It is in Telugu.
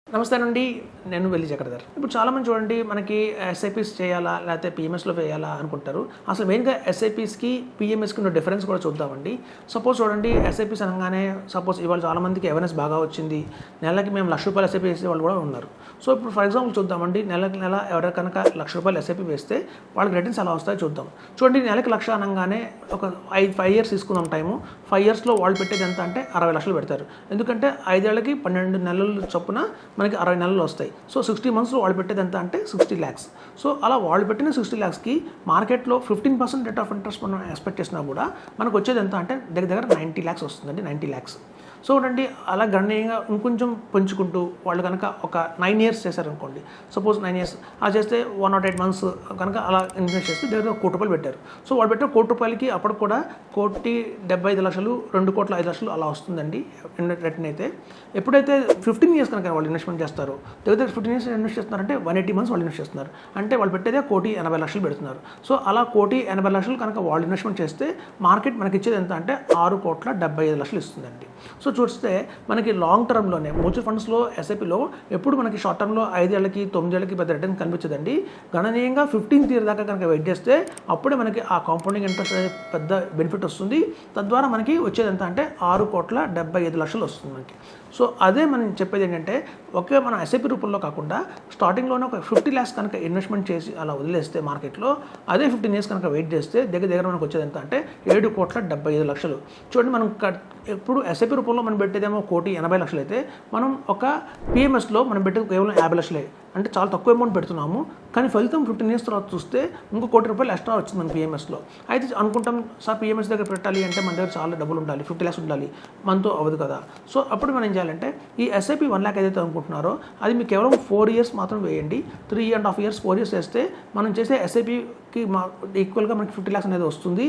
నమస్తే అండి, నేను వెల్లి చక్రధర్. ఇప్పుడు చాలామంది చూడండి, మనకి ఎస్ఐపీస్ చేయాలా లేకపోతే పిఎంఎస్లో వేయాలా అనుకుంటారు. అసలు మెయిన్గా ఎస్ఐపీస్కి పిఎంఎస్కి ఉన్న డిఫరెన్స్ కూడా చూద్దామండి. సపోజ్ చూడండి, ఎస్ఐపీస్ అనగానే సపోజ్ ఇవాళ చాలామందికి అవేర్నెస్ బాగా వచ్చింది. నెలకి మేము ₹1,00,000 ఎస్ఐపీ వేసే వాళ్ళు కూడా ఉన్నారు. సో ఇప్పుడు ఫర్ ఎగ్జాంపుల్ చూద్దామండి, నెల ఎవరైనా కనుక ₹1,00,000 ఎస్ఐపీ వేస్తే వాళ్ళకి రిటర్న్స్ ఎలా వస్తాయో చూద్దాం. చూడండి, నెలకి 1,00,000 అనగానే ఒక 5 ఇయర్స్ తీసుకుందాం టైము. 5 ఇయర్స్లో వాళ్ళు పెట్టేది ఎంత అంటే 60 లక్షలు పెడతారు. ఎందుకంటే 5 ఏళ్ళకి 12 నెలలు చొప్పున మనకి 60 నెలలు వస్తాయి. సో 60 మంత్స్లో వాళ్ళు పెట్టేది ఎంత అంటే 60 lakhs. సో అలా వాళ్ళు పెట్టిన 60 lakhsకి మార్కెట్లో 15% రేట్ ఆఫ్ ఇంట్రెస్ట్ మనం ఎక్స్పెక్ట్ చేసినా కూడా మనకు వచ్చేది ఎంత అంటే దగ్గర 90 lakhs వస్తుందండి. 90 lakhs. సో చూడండి, అలా గణనీయంగా ఇంకొంచెం పెంచుకుంటూ వాళ్ళు కనుక ఒక 9 years చేశారనుకోండి. సపోజ్ 9 years అలా చేస్తే 108 months కనుక అలా ఇన్వెస్ట్ చేస్తే దగ్గర ₹1,00,00,000 పెట్టారు. సో వాళ్ళు పెట్టిన ₹1,00,00,000కి అప్పుడు కూడా 1,75,00,000 2,05,00,000 అలా వస్తుందండి రిటర్న్ అయితే. ఎప్పుడైతే 15 years కనుక వాళ్ళు ఇన్వెస్ట్మెంట్ చేస్తారో దగ్గర 15 years ఇన్వెస్ట్ చేస్తున్నారంటే 180 months వాళ్ళు ఇన్వెస్ట్ చేస్తున్నారు. అంటే వాళ్ళు పెట్టేదే 1,80,00,000 పెడుతున్నారు. సో అలా 1,80,00,000 కనుక వాళ్ళు ఇన్వెస్ట్మెంట్ చేస్తే మార్కెట్ మనకి ఇచ్చేది ఎంత అంటే 6,75,00,000 ఇస్తుందండి. సో చూస్తే మనకి లాంగ్ టర్మ్లోనే మ్యూచువల్ ఫండ్స్లో ఎస్ఐపిలో ఎప్పుడు మనకి షార్ట్ టర్మ్లో 5 ఏళ్ళకి 9 ఏళ్ళకి పెద్ద రిటర్న్ కనిపించదండి. గణనీయంగా 15th year దాకా కనుక వెయిట్ చేస్తే అప్పుడే మనకి ఆ కాంపౌండింగ్ ఇంట్రెస్ట్ అనేది పెద్ద బెనిఫిట్ వస్తుంది. తద్వారా మనకి వచ్చేది ఎంత అంటే 6,75,00,000 వస్తుంది మనకి. సో అదే మనం చెప్పేది ఏంటంటే, ఒకే మన ఎస్ఐపి రూపంలో కాకుండా స్టార్టింగ్లోనే ఒక 50 lakhs కనుక ఇన్వెస్ట్మెంట్ చేసి అలా వదిలేస్తే మార్కెట్లో అదే 15 years కనుక వెయిట్ చేస్తే దగ్గర మనకు వచ్చేది ఎంత అంటే 7,75,00,000. చూడండి, మనం ఎప్పుడు ఎస్ఐపి రూపంలో మనం పెట్టేదేమో 1,80,00,000 అయితే మనం ఒక పిఎంఎస్లో మనం పెట్టేది కేవలం 50,00,000. అంటే చాలా తక్కువ అమౌంట్ పెడుతున్నాము, కానీ ఫలితం 15 years తర్వాత చూస్తే ఇంకో ₹1,00,000 ఎక్స్ట్రా వచ్చింది మన పిఎంఎస్లో. అయితే అనుకుంటాం, సార్ పిఎంఎస్ దగ్గర పెట్టాలి అంటే మన దగ్గర చాలా డబ్బులు ఉండాలి, 50 lakhs ఉండాలి, మనతో అవ్వదు కదా. సో అప్పుడు మనం ఏం చేయాలంటే, ఈ ఎస్ఐపి 1 lakh ఏదైతే అనుకుంటున్నారో అది మీకు కేవలం 4 years మాత్రం వేయండి. 3.5 years 4 years వేస్తే మనం చేసే ఎస్ఐపికి ఈక్వల్గా మనకి 50 lakhs అనేది వస్తుంది.